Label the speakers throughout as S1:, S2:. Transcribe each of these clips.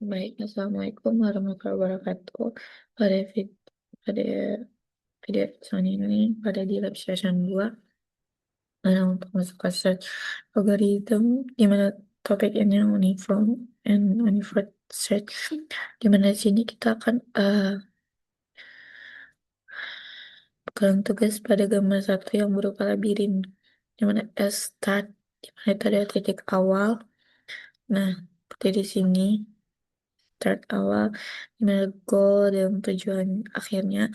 S1: Baik, Assalamualaikum warahmatullahi wabarakatuh. Pada pada video episode ini, di lab session 2, untuk masuk ke search algorithm, di mana topik ini uniform and unified search, di mana di sini kita akan pegang tugas pada gambar satu yang berupa labirin, di mana S start, di mana itu ada titik awal. Nah, seperti di sini, start awal, di mana goal dan tujuan akhirnya,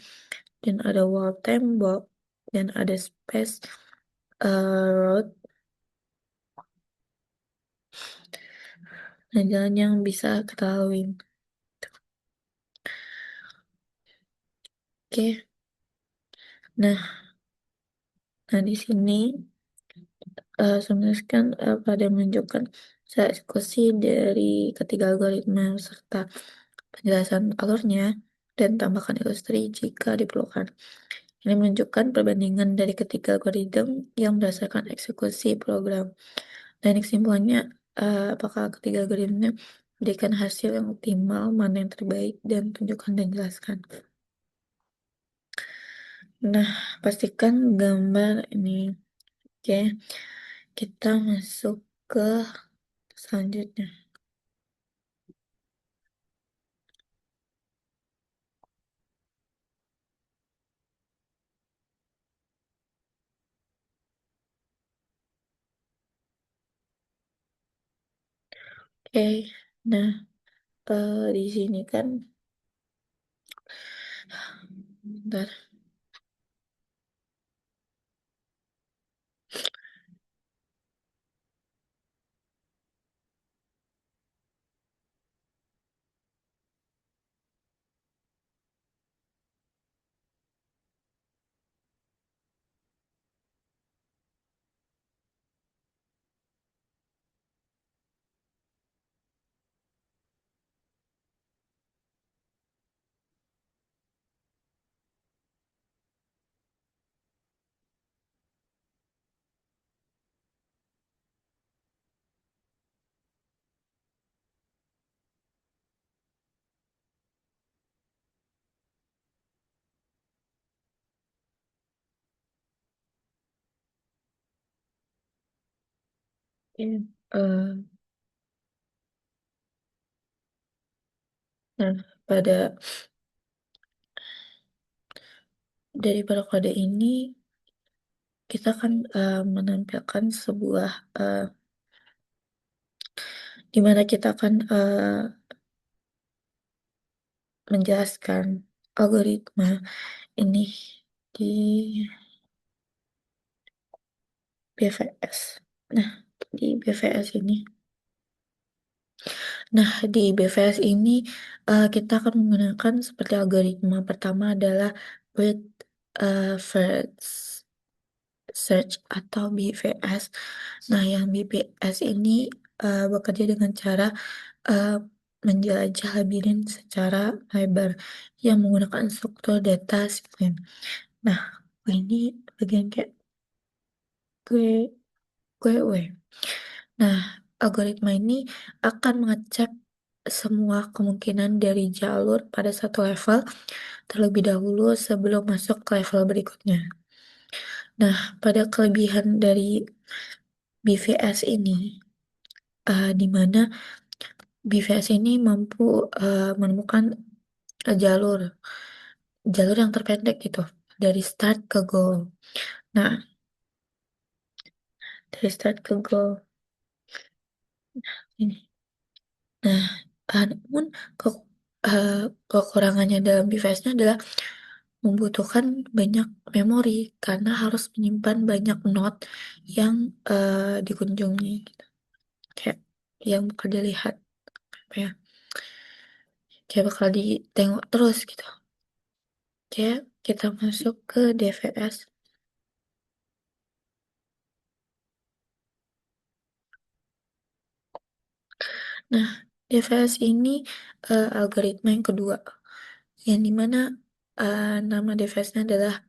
S1: dan ada wall tembok, dan ada space road, dan jalan yang bisa kita laluin. Oke, nah, di sini sebenarnya kan pada menunjukkan saya eksekusi dari ketiga algoritma serta penjelasan alurnya dan tambahkan ilustrasi jika diperlukan. Ini menunjukkan perbandingan dari ketiga algoritma yang berdasarkan eksekusi program. Dan kesimpulannya, apakah ketiga algoritma memberikan hasil yang optimal, mana yang terbaik, dan tunjukkan dan jelaskan. Nah, pastikan gambar ini. Oke, kita masuk ke selanjutnya. Oke, nah, di sini kan, bentar. Oke, nah, pada daripada kode ini, kita akan menampilkan sebuah di mana kita akan menjelaskan algoritma ini di BVS. Nah, di BVS ini. Nah, di BVS ini kita akan menggunakan seperti algoritma pertama adalah breadth first search atau BVS. Nah, yang BVS ini bekerja dengan cara uh, menjelajah labirin secara lebar yang menggunakan struktur data sequence. Nah, ini bagian kayak gue, gue. Nah, algoritma ini akan mengecek semua kemungkinan dari jalur pada satu level terlebih dahulu sebelum masuk ke level berikutnya. Nah, pada kelebihan dari BVS ini, di mana BVS ini mampu menemukan jalur jalur yang terpendek gitu dari start ke goal. Nah, dari start ke goal ini. Nah, namun ke- eh, kekurangannya dalam device-nya adalah membutuhkan banyak memori karena harus menyimpan banyak note yang dikunjungi gitu. Kayak yang bakal dilihat apa ya, kayak bakal ditengok terus gitu. Kayak kita masuk ke DVS. Nah, DVS ini algoritma yang kedua, yang dimana nama DVS-nya adalah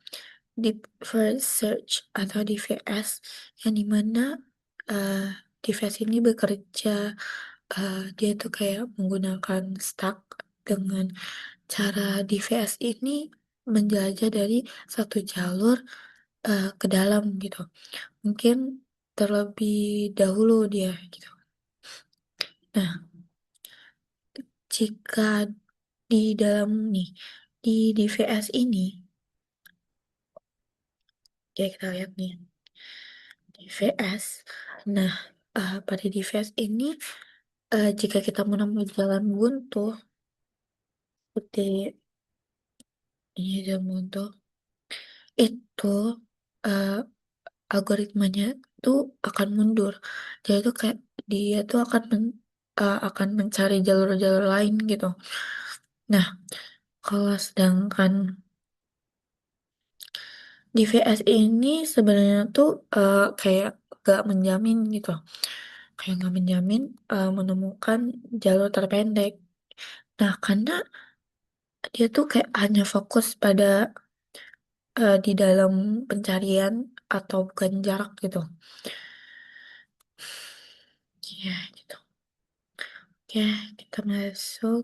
S1: Deep First Search atau DVS, yang dimana uh, DVS ini bekerja dia tuh kayak menggunakan stack dengan cara DVS ini menjelajah dari satu jalur ke dalam gitu. Mungkin terlebih dahulu dia gitu. Nah, jika di dalam nih di DVS ini, ya kita lihat nih DVS. Nah, pada DVS ini jika kita menemui jalan buntu seperti ini jalan buntu itu eh, algoritmanya tuh akan mundur. Jadi tuh kayak dia tuh akan mencari jalur-jalur lain gitu. Nah, kalau sedangkan di VS ini sebenarnya tuh kayak gak menjamin gitu. Kayak gak menjamin menemukan jalur terpendek. Nah, karena dia tuh kayak hanya fokus pada di dalam pencarian atau bukan jarak gitu. Ya, gitu. Oke, kita masuk.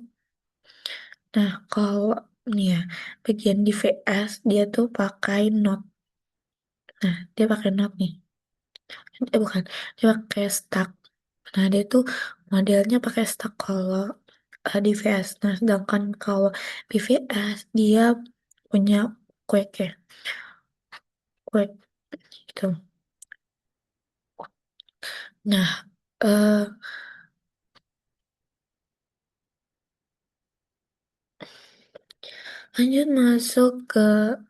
S1: Nah, kalau nih ya, bagian di VS dia tuh pakai Note. Nah, dia pakai Note nih. Bukan, dia pakai stack. Nah, dia tuh modelnya pakai stack kalau di VS. Nah, sedangkan kalau di VS dia punya Quake ya, Quake gitu. Nah, eh lanjut masuk ke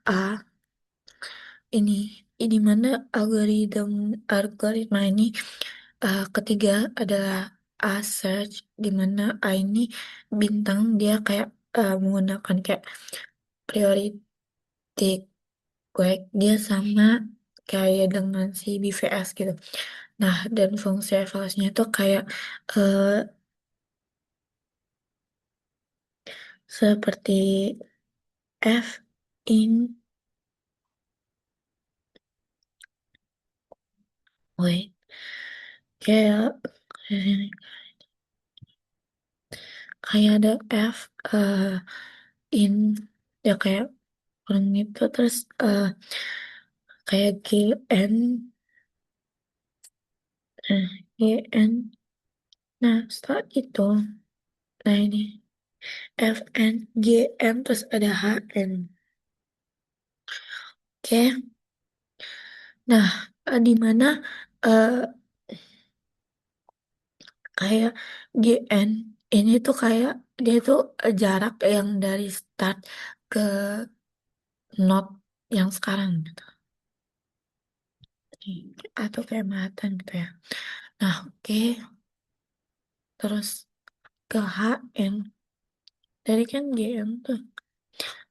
S1: A. Ini mana algoritma ini ketiga adalah A search, di mana A ini bintang dia kayak menggunakan kayak priority queue dia sama kayak dengan si BVS gitu. Nah, dan fungsi evaluasinya itu kayak eh, seperti F in wait kayak kayak ada F in ya kayak orang itu terus kayak GN GN nah setelah itu nah ini FN GN terus ada HN oke nah di mana eh, kayak GN ini tuh kayak dia tuh jarak yang dari start ke node yang sekarang gitu. Atau kayak Manhattan gitu ya. Nah, oke. Terus ke HN. Dari kan GM tuh.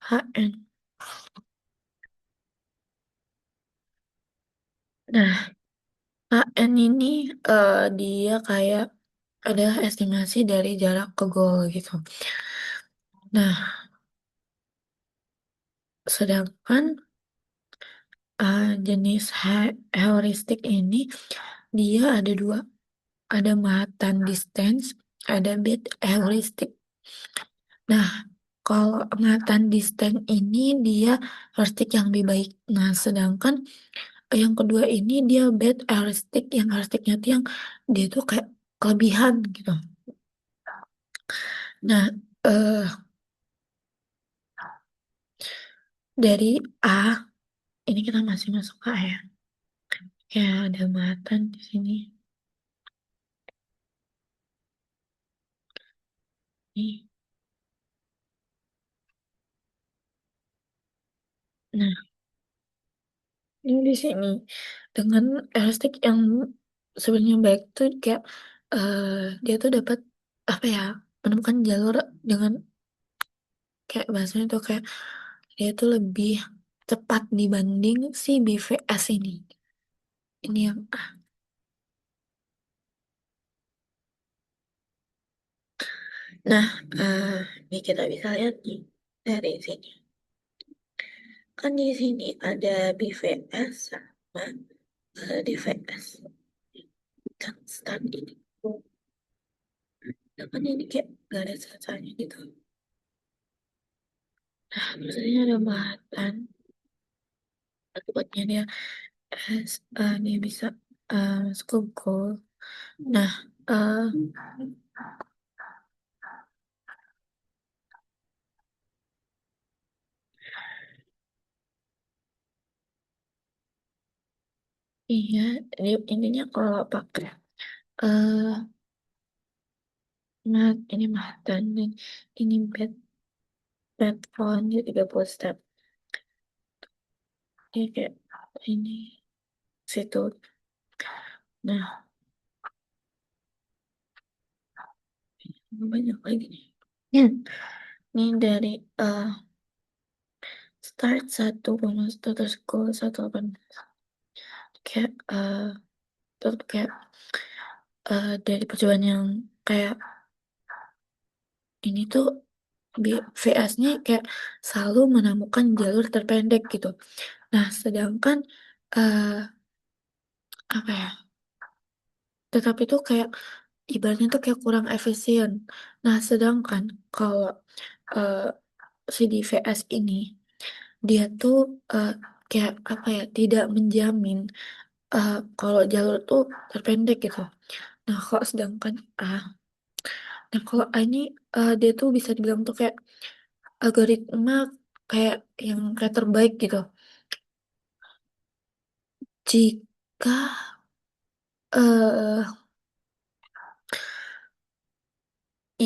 S1: HN. Nah, HN ini dia kayak adalah estimasi dari jarak ke goal gitu. Nah, sedangkan jenis heuristik ini dia ada dua. Ada Manhattan distance, ada bit heuristik. Nah, kalau Manhattan distance ini dia heuristik yang lebih baik. Nah, sedangkan yang kedua ini dia bad heuristik, yang heuristiknya tuh yang dia tuh kayak kelebihan gitu. Nah, eh dari A, ini kita masih masuk ke A ya. Ya, ada Manhattan di sini. Nih. Nah, ini di sini dengan heuristik yang sebenarnya baik tuh kayak eh dia tuh dapat apa ya menemukan jalur dengan kayak bahasanya tuh kayak dia tuh lebih cepat dibanding si BVS ini. Ini yang nah ini kita bisa lihat nih dari sini. Kan di sini ada BVS sama DVS kan start ini. Tapi ini kayak gak ada sensasinya gitu. Nah, terus ini ada Manhattan. Akibatnya dia dia bisa masuk goal. Nah, eh iya, intinya kalau pakai eh ini Manhattan dan ini bed phone di 30 step. Ini kayak ini situ. Nah, banyak lagi nih. Hmm. Ini dari start satu bonus terus goal 18 kayak terus kayak dari percobaan yang kayak ini tuh VS-nya kayak selalu menemukan jalur terpendek gitu. Nah, sedangkan eh apa ya? Tetapi tuh kayak ibaratnya tuh kayak kurang efisien. Nah, sedangkan kalau eh si di VS ini dia tuh eh, kayak apa ya? Tidak menjamin kalau jalur tuh terpendek gitu. Nah, kalau sedangkan nah kalau A ini dia tuh bisa dibilang tuh kayak algoritma kayak yang kayak terbaik gitu. Jika eh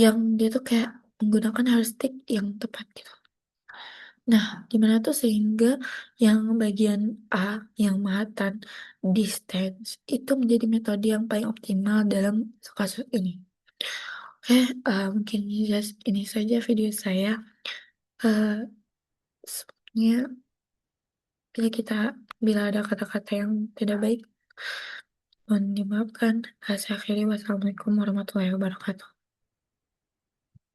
S1: yang dia tuh kayak menggunakan heuristik yang tepat gitu. Nah, gimana tuh sehingga yang bagian A, yang Manhattan distance itu menjadi metode yang paling optimal dalam kasus ini. Oke, mungkin ini saja video saya. Eh, Sebenarnya bila ada kata-kata yang tidak baik, mohon dimaafkan. Saya akhiri, wassalamualaikum warahmatullahi wabarakatuh.